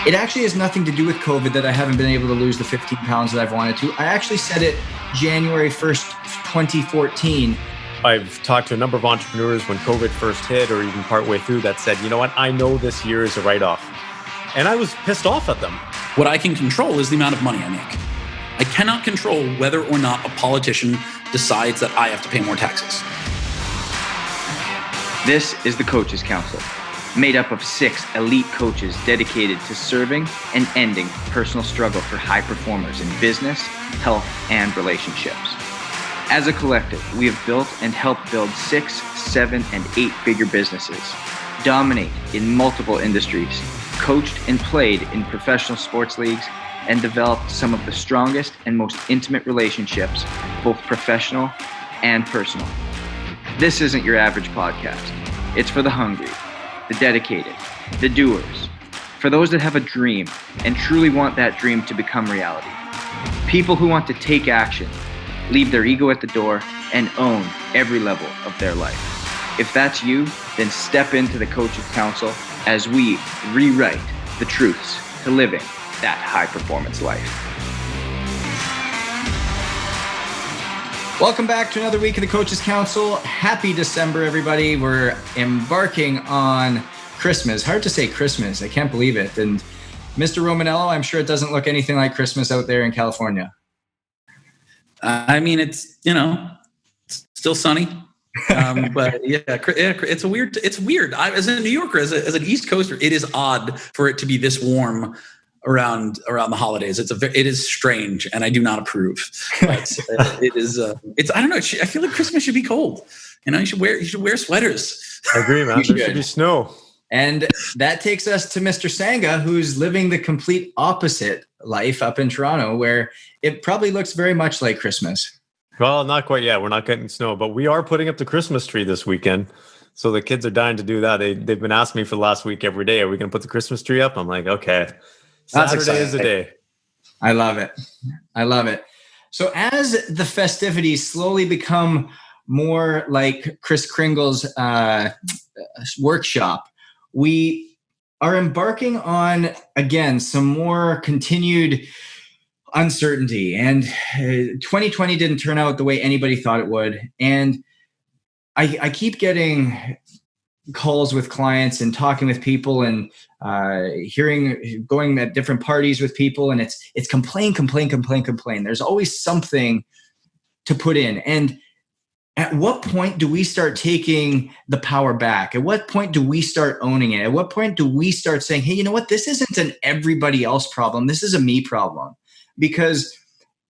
It actually has nothing to do with COVID that I haven't been able to lose the 15 pounds that I've wanted to. I actually said it January 1st, 2014. I've talked to a number of entrepreneurs when COVID first hit or even partway through that said, you know what, I know this year is a write-off. And I was pissed off at them. What I can control is the amount of money I make. I cannot control whether or not a politician decides that I have to pay more taxes. This is the Coaches Council, made up of 6 elite coaches dedicated to serving and ending personal struggle for high performers in business, health, and relationships. As a collective, we have built and helped build 6, 7, and 8-figure businesses, dominate in multiple industries, coached and played in professional sports leagues, and developed some of the strongest and most intimate relationships, both professional and personal. This isn't your average podcast. It's for the hungry, the dedicated, the doers, for those that have a dream and truly want that dream to become reality. People who want to take action, leave their ego at the door, and own every level of their life. If that's you, then step into the Coaches Council as we rewrite the truths to living that high-performance life. Welcome back to another week of the Coaches Council. Happy December, everybody. We're embarking on Christmas. Hard to say Christmas. I can't believe it. And Mr. Romanello, I'm sure it doesn't look anything like Christmas out there in California. I mean, it's still sunny. But yeah, it's weird. As a New Yorker, as an East Coaster, it is odd for it to be this warm around the holidays. It is strange, and I do not approve. But it is. I don't know. I feel like Christmas should be cold. You should wear sweaters. I agree, man. There should be snow. And that takes us to Mr. Sangha, who's living the complete opposite life up in Toronto, where it probably looks very much like Christmas. Well, not quite yet. We're not getting snow, but we are putting up the Christmas tree this weekend. So the kids are dying to do that. They've been asking me for the last week every day, are we going to put the Christmas tree up? I'm like, okay. Saturday is the day. I love it. So as the festivities slowly become more like Kris Kringle's workshop, we are embarking on, again, some more continued uncertainty. And 2020 didn't turn out the way anybody thought it would. And I keep getting calls with clients and talking with people and going at different parties with people, and it's complain. There's always something to put in. And at what point do we start taking the power back? At what point do we start owning it? At what point do we start saying, hey, you know what? This isn't an everybody else problem. This is a me problem. Because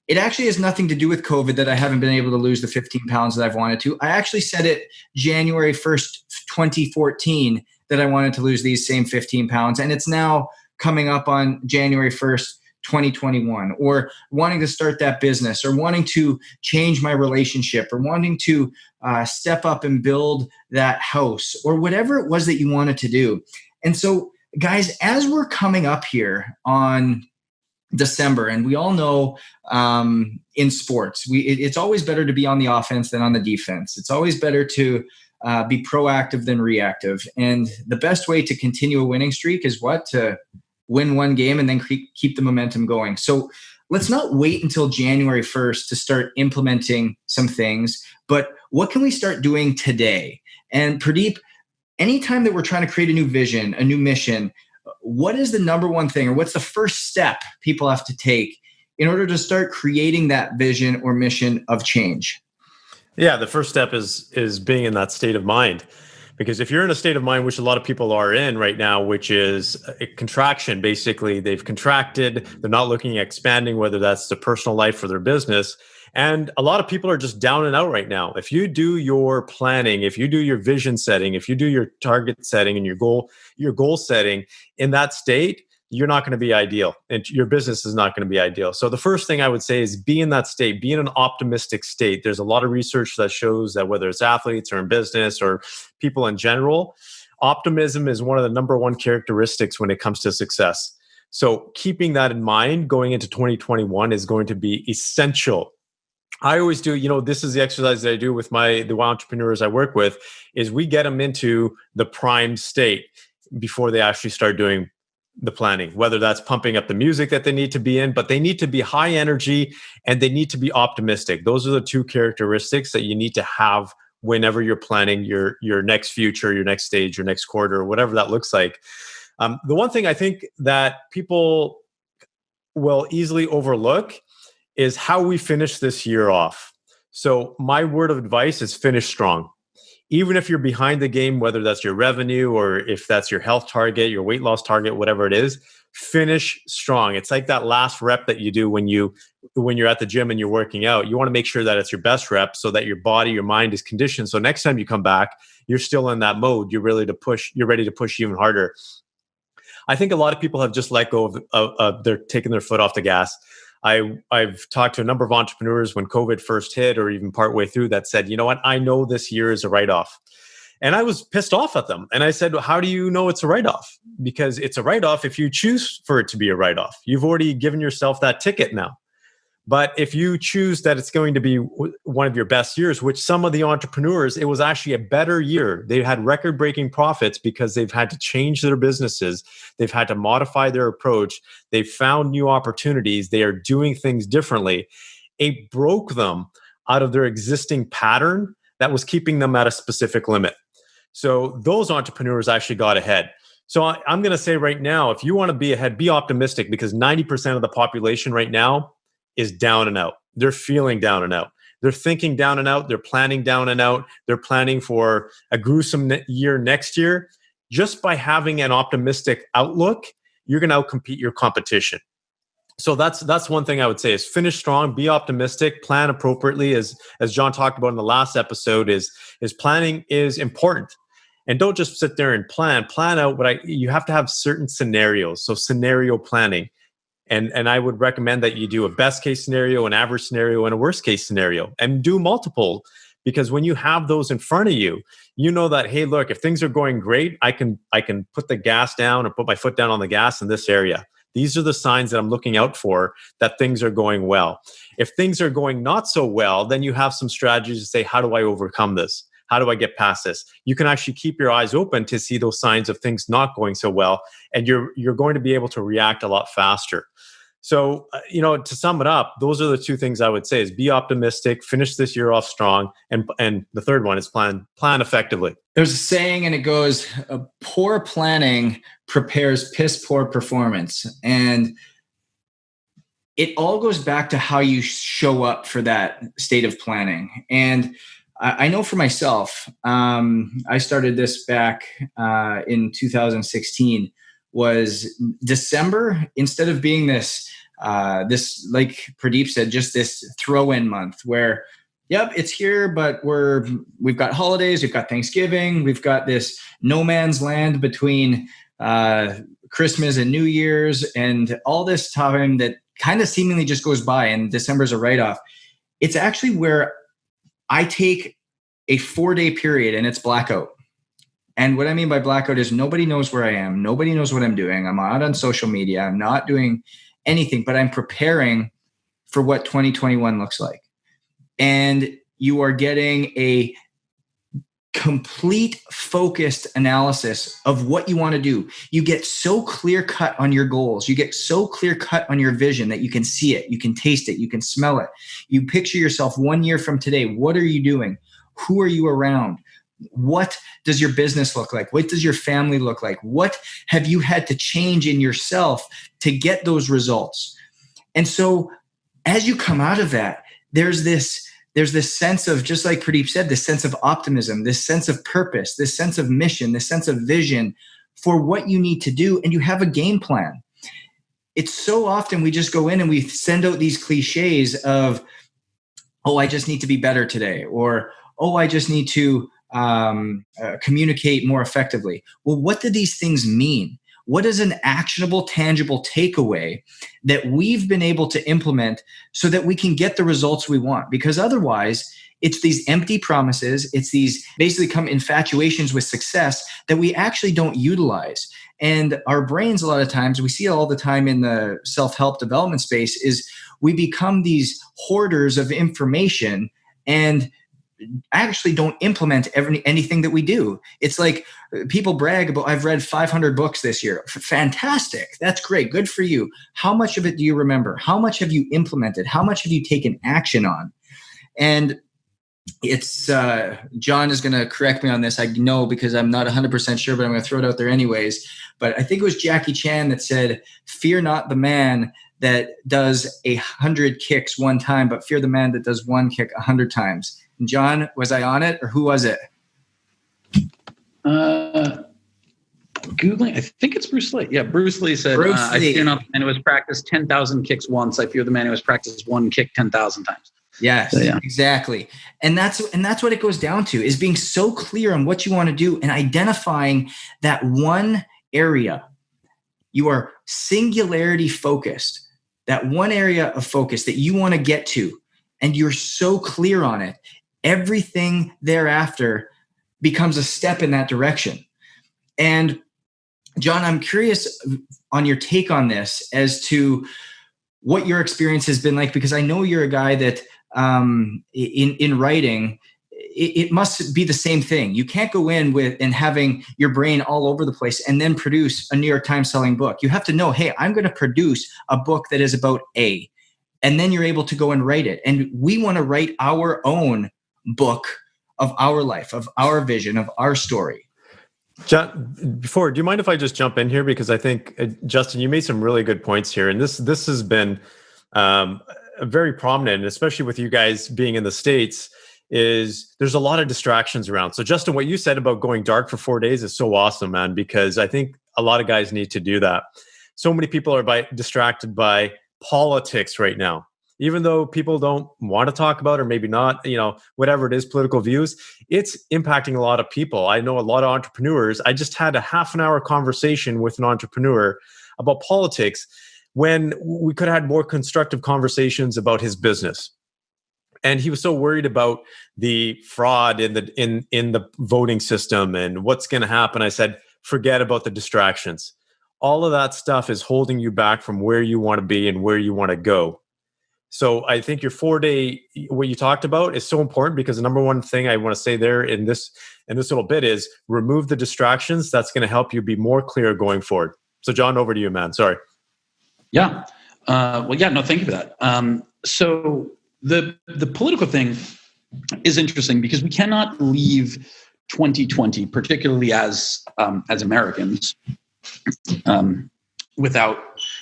it actually has nothing to do with COVID that I haven't been able to lose the 15 pounds that I've wanted to. I actually said it January 1st, 2014, that I wanted to lose these same 15 pounds. And it's now coming up on January 1st, 2021, or wanting to start that business, or wanting to change my relationship, or wanting to step up and build that house, or whatever it was that you wanted to do. And so, guys, as we're coming up here on December, and we all know in sports, it's always better to be on the offense than on the defense. It's always better to be proactive than reactive. And the best way to continue a winning streak is what? To win one game and then keep the momentum going. So let's not wait until January 1st to start implementing some things, but what can we start doing today? And Purdeep, anytime that we're trying to create a new vision, a new mission, what is the number one thing, or what's the first step people have to take in order to start creating that vision or mission of change? Yeah, the first step is being in that state of mind. Because if you're in a state of mind, which a lot of people are in right now, which is a contraction, basically, they've contracted, they're not looking at expanding, whether that's their personal life or their business. And a lot of people are just down and out right now. If you do your planning, if you do your vision setting, if you do your target setting and your goal setting in that state, you're not going to be ideal, and your business is not going to be ideal. So the first thing I would say is be in that state, be in an optimistic state. There's a lot of research that shows that whether it's athletes or in business or people in general, optimism is one of the number one characteristics when it comes to success. So keeping that in mind going into 2021 is going to be essential. I always do, this is the exercise that I do with the entrepreneurs I work with, is we get them into the prime state before they actually start doing the planning, whether that's pumping up the music that they need to be in, but they need to be high energy and they need to be optimistic. Those are the two characteristics that you need to have whenever you're planning your next future, your next stage, your next quarter, whatever that looks like. The one thing I think that people will easily overlook is how we finish this year off. So my word of advice is finish strong. Even if you're behind the game, whether that's your revenue or if that's your health target, your weight loss target, whatever it is, finish strong. It's like that last rep that you do when you're at the gym and you're working out. You want to make sure that it's your best rep so that your body, your mind is conditioned. So next time you come back, you're still in that mode. You're ready to push even harder. I think a lot of people have just let go of they're taking their foot off the gas. I've talked to a number of entrepreneurs when COVID first hit or even partway through that said, you know what, I know this year is a write-off. And I was pissed off at them. And I said, well, how do you know it's a write-off? Because it's a write-off if you choose for it to be a write-off. You've already given yourself that ticket now. But if you choose that it's going to be one of your best years, which some of the entrepreneurs, it was actually a better year. They had record-breaking profits because they've had to change their businesses. They've had to modify their approach. They've found new opportunities. They are doing things differently. It broke them out of their existing pattern that was keeping them at a specific limit. So those entrepreneurs actually got ahead. So I'm going to say right now, if you want to be ahead, be optimistic, because 90% of the population right now is down and out. They're feeling down and out. They're thinking down and out. They're planning down and out. They're planning for a gruesome year next year. Just by having an optimistic outlook, you're going to outcompete your competition. So that's one thing I would say is finish strong, be optimistic, plan appropriately. As John talked about in the last episode, is planning is important. And don't just sit there and plan out. You have to have certain scenarios. So scenario planning. And I would recommend that you do a best case scenario, an average scenario, and a worst case scenario, and do multiple. Because when you have those in front of you, you know that, hey, look, if things are going great, I can put the gas down or put my foot down on the gas in this area. These are the signs that I'm looking out for that things are going well. If things are going not so well, then you have some strategies to say, how do I overcome this? How do I get past this? You can actually keep your eyes open to see those signs of things not going so well, and you're going to be able to react a lot faster. So, to sum it up, those are the two things I would say is be optimistic, finish this year off strong, and the third one is plan effectively. There's a saying, and it goes, poor planning prepares piss poor performance. And it all goes back to how you show up for that state of planning. And I know for myself, I started this back in 2016, was December, instead of being this, like Purdeep said, just this throw-in month where, yep, it's here, but we've got holidays, we've got Thanksgiving, we've got this no man's land between Christmas and New Year's, and all this time that kind of seemingly just goes by, and December's a write-off. It's actually where I take a 4-day period and it's blackout. And what I mean by blackout is nobody knows where I am. Nobody knows what I'm doing. I'm not on social media. I'm not doing anything, but I'm preparing for what 2021 looks like. And you are getting a complete focused analysis of what you want to do. You get so clear cut on your goals. You get so clear cut on your vision that you can see it, you can taste it, you can smell it. You picture yourself 1 year from today. What are you doing? Who are you around? What does your business look like? What does your family look like? What have you had to change in yourself to get those results? And so as you come out of that, there's this sense of, just like Purdeep said, this sense of optimism, this sense of purpose, this sense of mission, this sense of vision for what you need to do. And you have a game plan. It's so often we just go in and we send out these cliches of, oh, I just need to be better today. Or, oh, I just need to communicate more effectively. Well, what do these things mean? What is an actionable, tangible takeaway that we've been able to implement so that we can get the results we want? Because otherwise, it's these empty promises. It's these basically come infatuations with success that we actually don't utilize. And our brains, a lot of times, we see it all the time in the self-help development space, is we become these hoarders of information, and actually don't implement anything that we do. It's like people brag about, I've read 500 books this year. Fantastic. That's great. Good for you. How much of it do you remember? How much have you implemented? How much have you taken action on? And it's John is going to correct me on this. I know because I'm not 100% sure, but I'm going to throw it out there anyways. But I think it was Jackie Chan that said, fear not the man that does 100 kicks one time, but fear the man that does one kick 100 times. And John, was I on it or who was it? Googling, I think it's Bruce Lee. Yeah, Bruce Lee said, I fear not the man who has practiced 10,000 kicks once. I fear the man who has practiced one kick 10,000 times. Yes, so, yeah. Exactly. And that's what it goes down to, is being so clear on what you want to do and identifying that one area. You are singularity focused, that one area of focus that you want to get to, and you're so clear on it. Everything thereafter becomes a step in that direction. And John, I'm curious on your take on this as to what your experience has been like, because I know you're a guy that in writing, it must be the same thing. You can't go in with and having your brain all over the place and then produce a New York Times selling book. You have to know, hey, I'm going to produce a book that is about A, and then you're able to go and write it. And we want to write our own book of our life, of our vision, of our story. John, do you mind if I just jump in here? Because I think, Justin, you made some really good points here. And this has been very prominent, especially with you guys being in the States, is there's a lot of distractions around. So Justin, what you said about going dark for 4 days is so awesome, man, because I think a lot of guys need to do that. So many people are distracted by politics right now. Even though people don't want to talk about, or maybe not, whatever it is, political views, it's impacting a lot of people. I know a lot of entrepreneurs. I just had a half an hour conversation with an entrepreneur about politics when we could have had more constructive conversations about his business. And he was so worried about the fraud in the voting system and what's going to happen. I said, forget about the distractions. All of that stuff is holding you back from where you want to be and where you want to go. So I think your 4-day, what you talked about, is so important, because the number one thing I want to say there in this little bit is remove the distractions. That's going to help you be more clear going forward. So John, over to you, man. Sorry. Yeah. No, thank you for that. So the political thing is interesting, because we cannot leave 2020, particularly as Americans, without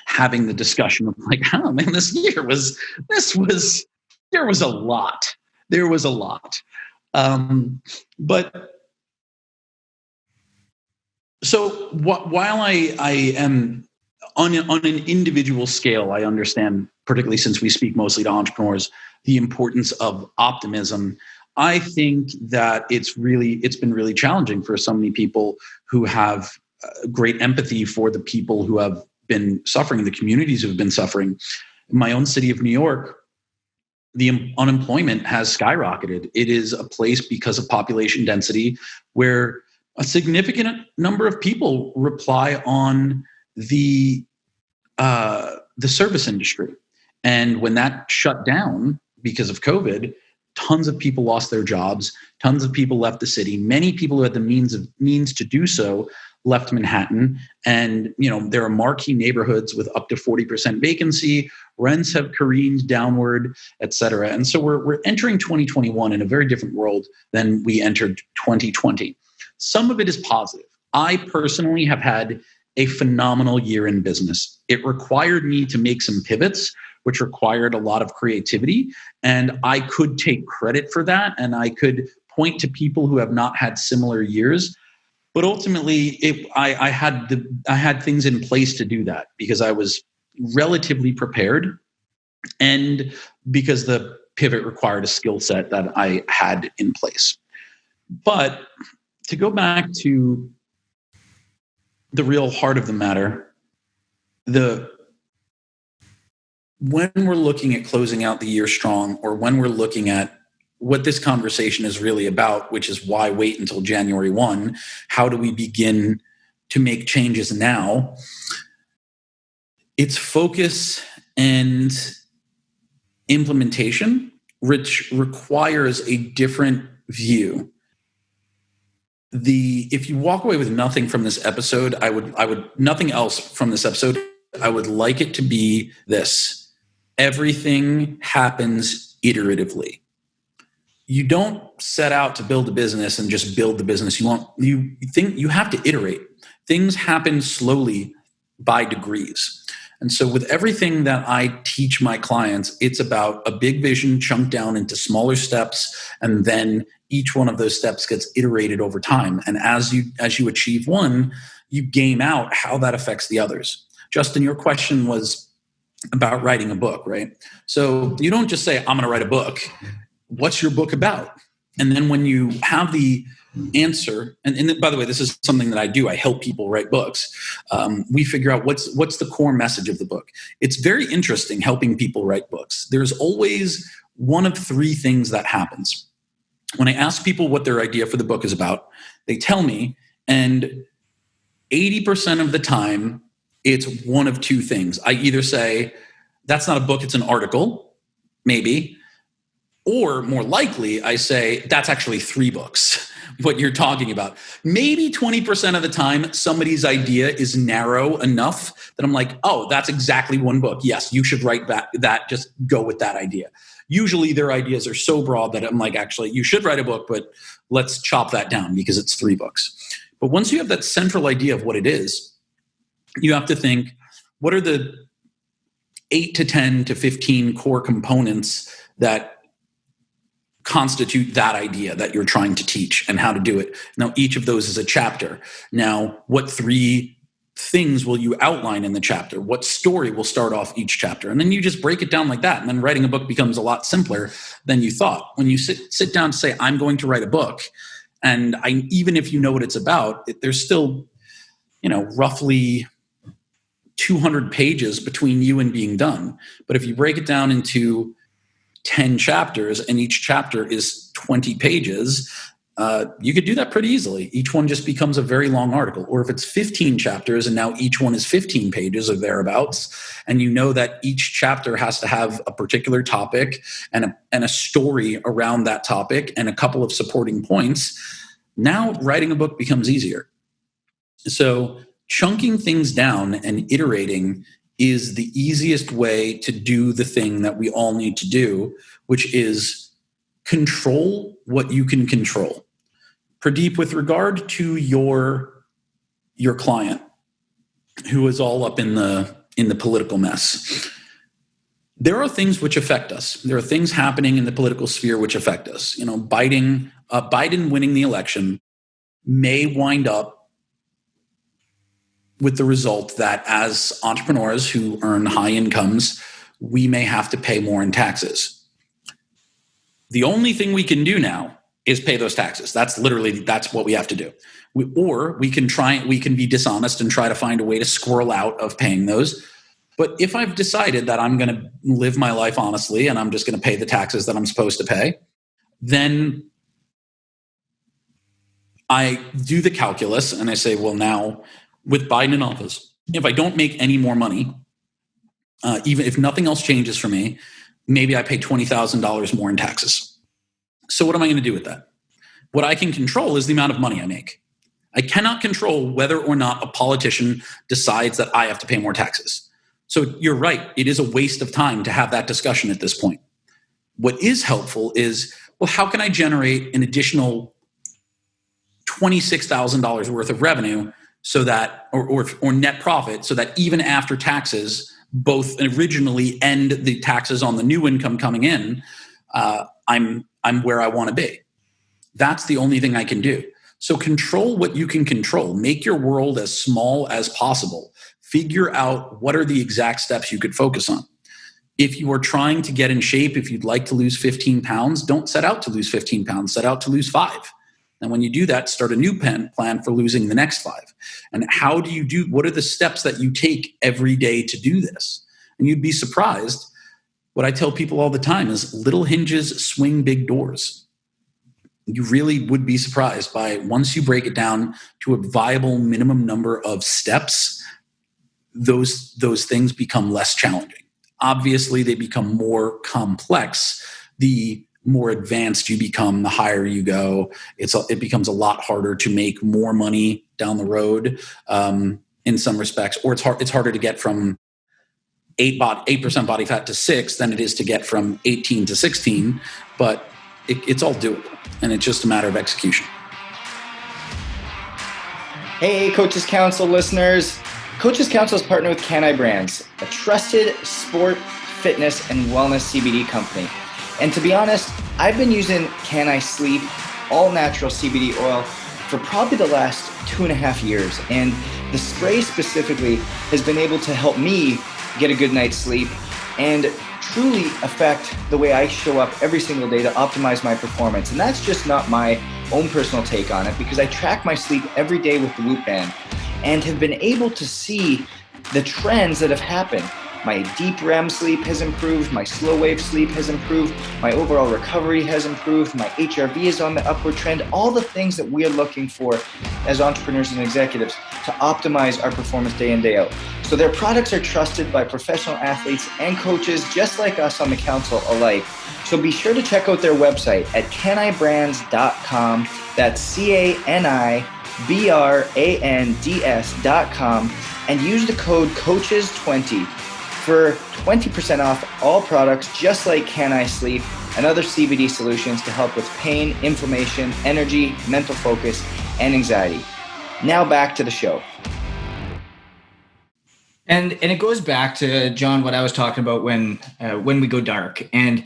having the discussion of like, oh man, there was a lot. But so while I am on an individual scale, I understand, particularly since we speak mostly to entrepreneurs, the importance of optimism. I think that it's been really challenging for so many people who have great empathy for the people who have been suffering, the communities who have been suffering. In my own city of New York, the unemployment has skyrocketed. It is a place, because of population density, where a significant number of people rely on the service industry. And when that shut down because of COVID, tons of people lost their jobs. Tons of people left the city. Many people who had the means to do so left Manhattan. And, there are marquee neighborhoods with up to 40% vacancy. Rents have careened downward, et cetera. And so we're entering 2021 in a very different world than we entered 2020. Some of it is positive. I personally have had a phenomenal year in business. It required me to make some pivots, which required a lot of creativity. And I could take credit for that. And I could point to people who have not had similar years. But ultimately, I had things in place to do that, because I was relatively prepared, and because the pivot required a skill set that I had in place. But to go back to the real heart of the matter, when we're looking at closing out the year strong, or when we're looking at what this conversation is really about, which is why wait until January 1? How do we begin to make changes now? It's focus and implementation which requires a different view. If you walk away with nothing from this episode, I would nothing else from this episode, I would like it to be this: everything happens iteratively. You don't set out to build a business and just build the business. You think you have to iterate. Things happen slowly by degrees. And so with everything that I teach my clients, it's about a big vision chunked down into smaller steps, and then each one of those steps gets iterated over time. And as you achieve one, you game out how that affects the others. Justin, your question was about writing a book, right? So you don't just say, I'm going to write a book. What's your book about? And then when you have the answer, and by the way, this is something that I do. I help people write books. We figure out what's the core message of the book. It's very interesting helping people write books. There's always one of three things that happens. When I ask people what their idea for the book is about, they tell me, and 80% of the time, it's one of two things. I either say, that's not a book, it's an article, maybe. Or more likely, I say, that's actually 3 books, what you're talking about. Maybe 20% of the time, somebody's idea is narrow enough that I'm like, oh, that's exactly 1 book. Yes, you should write that, just go with that idea. Usually their ideas are so broad that I'm like, actually, you should write a book, but let's chop that down because it's 3 books. But once you have that central idea of what it is, you have to think, what are the 8 to 10 to 15 core components that constitute that idea that you're trying to teach and how to do it. Now, each of those is a chapter. Now, what 3 things will you outline in the chapter? What story will start off each chapter? And then you just break it down like that. And then writing a book becomes a lot simpler than you thought. When you sit down to say, I'm going to write a book, and even if you know what it's about, there's still, roughly 200 pages between you and being done. But if you break it down into 10 chapters and each chapter is 20 pages, you could do that pretty easily. Each one just becomes a very long article. Or if it's 15 chapters and now each one is 15 pages or thereabouts, and you know that each chapter has to have a particular topic and a story around that topic and a couple of supporting points, now writing a book becomes easier. So chunking things down and iterating is the easiest way to do the thing that we all need to do, which is control what you can control. Purdeep, with regard to your client who is all up in the political mess, there are things which affect us. There are things happening in the political sphere which affect us. Biden winning the election may wind up with the result that as entrepreneurs who earn high incomes, we may have to pay more in taxes. The only thing we can do now is pay those taxes. That's what we have to do. We can be dishonest and try to find a way to squirrel out of paying those. But if I've decided that I'm going to live my life honestly and I'm just going to pay the taxes that I'm supposed to pay, then I do the calculus and I say, well, now with Biden in office, if I don't make any more money, even if nothing else changes for me, maybe I pay $20,000 more in taxes. So what am I going to do with that? What I can control is the amount of money I make. I cannot control whether or not a politician decides that I have to pay more taxes. So you're right. It is a waste of time to have that discussion at this point. What is helpful is, well, how can I generate an additional $26,000 worth of revenue so that, or net profit, so that even after taxes, both originally and the taxes on the new income coming in, I'm where I want to be. That's the only thing I can do. So control what you can control. Make your world as small as possible. Figure out what are the exact steps you could focus on. If you are trying to get in shape, if you'd like to lose 15 pounds, don't set out to lose 15 pounds, set out to lose 5. And when you do that, start a new plan for losing the next 5. And what are the steps that you take every day to do this? And you'd be surprised. What I tell people all the time is little hinges swing big doors. You really would be surprised by, once you break it down to a viable minimum number of steps, those things become less challenging. Obviously, they become more complex the more advanced you become, the higher you go. It becomes a lot harder to make more money down the road in some respects, or it's harder to get from 8% body fat to 6 than it is to get from 18 to 16, but it's all doable, and it's just a matter of execution. Hey, Coaches Council listeners. Coaches Council is partnered with Can-I Brands, a trusted sport, fitness, and wellness CBD company. And to be honest, I've been using Can-I Sleep all natural CBD oil for probably the last 2.5 years. And the spray specifically has been able to help me get a good night's sleep and truly affect the way I show up every single day to optimize my performance. And that's just not my own personal take on it, because I track my sleep every day with the Whoop Band and have been able to see the trends that have happened. My deep REM sleep has improved, my slow wave sleep has improved, my overall recovery has improved, my HRV is on the upward trend, all the things that we are looking for as entrepreneurs and executives to optimize our performance day in, day out. So their products are trusted by professional athletes and coaches just like us on the council alike. So be sure to check out their website at canibrands.com. That's canibrands.com, and use the code COACHES20 for 20% off all products just like Can-I Sleep and other CBD solutions to help with pain, inflammation, energy, mental focus, and anxiety. Now back to the show. And it goes back to, John, what I was talking about when we go dark. And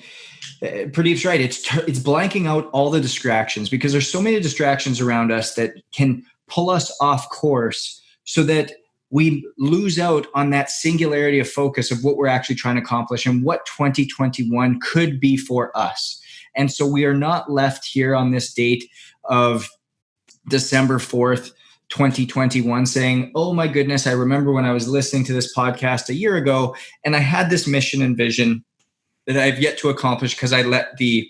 Purdeep's right. It's blanking out all the distractions, because there's so many distractions around us that can pull us off course so that we lose out on that singularity of focus of what we're actually trying to accomplish and what 2021 could be for us. And so we are not left here on this date of December 4th, 2021 saying, oh my goodness, I remember when I was listening to this podcast a year ago and I had this mission and vision that I've yet to accomplish because I let the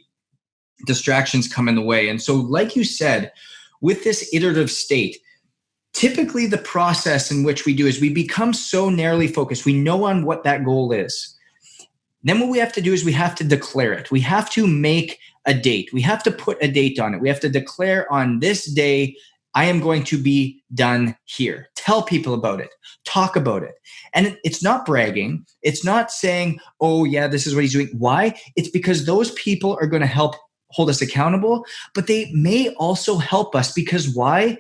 distractions come in the way. And so, like you said, with this iterative state, typically the process in which we do is we become so narrowly focused. We know on what that goal is. Then what we have to do is we have to declare it. We have to make a date. We have to put a date on it. We have to declare on this day, I am going to be done here. Tell people about it. Talk about it. And it's not bragging. It's not saying, oh yeah, this is what he's doing. Why? It's because those people are going to help hold us accountable, but they may also help us because why?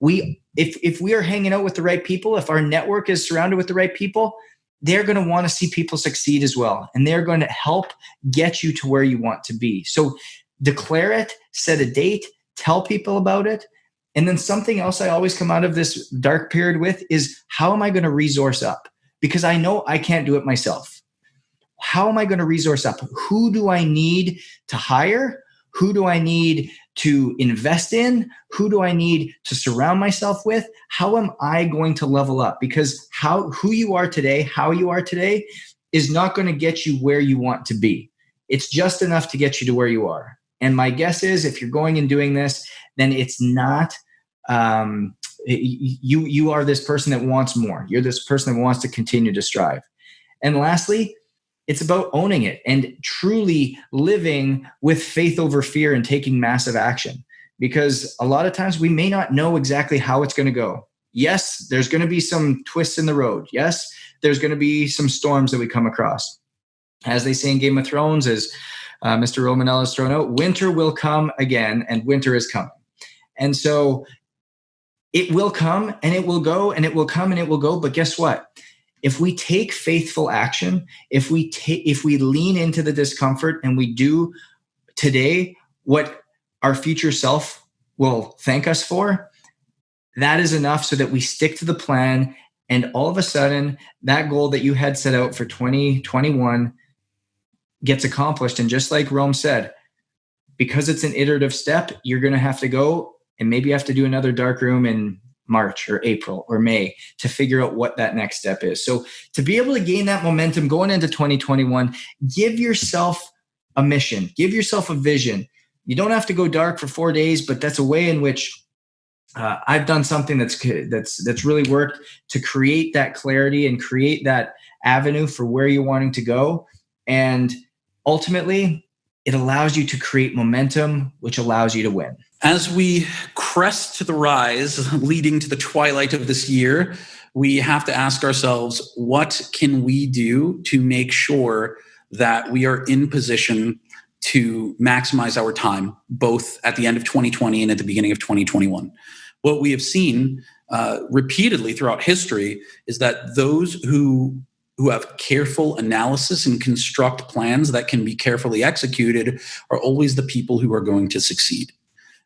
If we are hanging out with the right people, if our network is surrounded with the right people, they're going to want to see people succeed as well. And they're going to help get you to where you want to be. So declare it, set a date, tell people about it. And then something else I always come out of this dark period with is, how am I going to resource up? Because I know I can't do it myself. How am I going to resource up? Who do I need to hire? Who do I need to invest in? Who do I need to surround myself with? How am I going to level up? Because who you are today, how you are today is not going to get you where you want to be. It's just enough to get you to where you are. And my guess is if you're going and doing this, then it's not, you are this person that wants more. You're this person that wants to continue to strive. And lastly, it's about owning it and truly living with faith over fear and taking massive action. Because a lot of times we may not know exactly how it's going to go. Yes, there's going to be some twists in the road. Yes, there's going to be some storms that we come across. As they say in Game of Thrones, as Mr. Romanella has thrown out, winter will come again, and winter is coming. And so it will come and it will go, and it will come and it will go. But guess what? If we take faithful action, if we lean into the discomfort and we do today what our future self will thank us for, that is enough so that we stick to the plan. And all of a sudden, that goal that you had set out for 2021 gets accomplished. And just like Rome said, because it's an iterative step, you're going to have to go and maybe you have to do another dark room in March or April or May to figure out what that next step is. So to be able to gain that momentum going into 2021, give yourself a mission, give yourself a vision. You don't have to go dark for 4 days, but that's a way in which I've done something that's really worked to create that clarity and create that avenue for where you're wanting to go. And ultimately, it allows you to create momentum, which allows you to win. As we crest the rise leading to the twilight of this year, we have to ask ourselves, what can we do to make sure that we are in position to maximize our time, both at the end of 2020 and at the beginning of 2021? What we have seen repeatedly throughout history is that those who have careful analysis and construct plans that can be carefully executed are always the people who are going to succeed.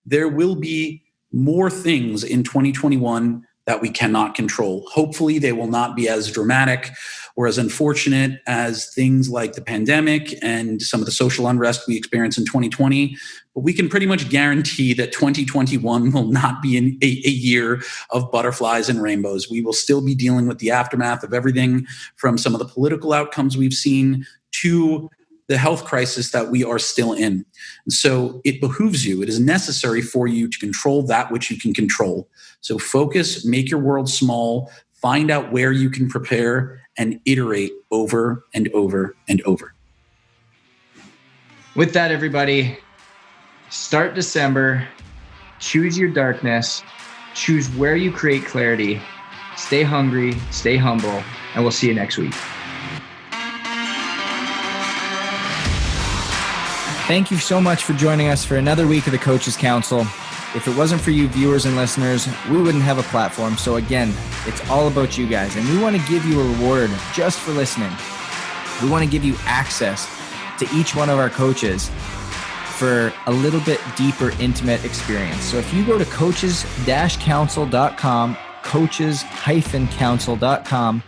There will be more things in 2021 that we cannot control. Hopefully, they will not be as dramatic or as unfortunate as things like the pandemic and some of the social unrest we experienced in 2020. But we can pretty much guarantee that 2021 will not be a year of butterflies and rainbows. We will still be dealing with the aftermath of everything from some of the political outcomes we've seen to the health crisis that we are still in. And so it behooves you, it is necessary for you to control that which you can control. So focus, make your world small, find out where you can prepare, and iterate over and over and over. With that, everybody, start December, choose your darkness, choose where you create clarity, stay hungry, stay humble, and we'll see you next week. Thank you so much for joining us for another week of the Coaches Council. If it wasn't for you viewers and listeners, we wouldn't have a platform. So again, it's all about you guys. And we want to give you a reward just for listening. We want to give you access to each one of our coaches for a little bit deeper, intimate experience. So if you go to coaches-council.com, coaches-council.com,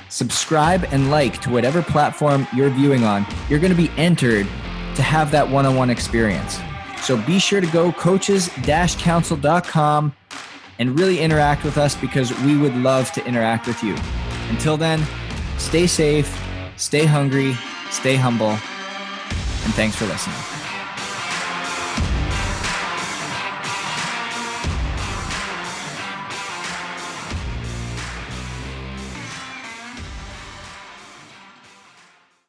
subscribe and like to whatever platform you're viewing on, you're going to be entered to have that one-on-one experience. So be sure to go coaches-council.com and really interact with us, because we would love to interact with you. Until then, stay safe, stay hungry, stay humble, and thanks for listening.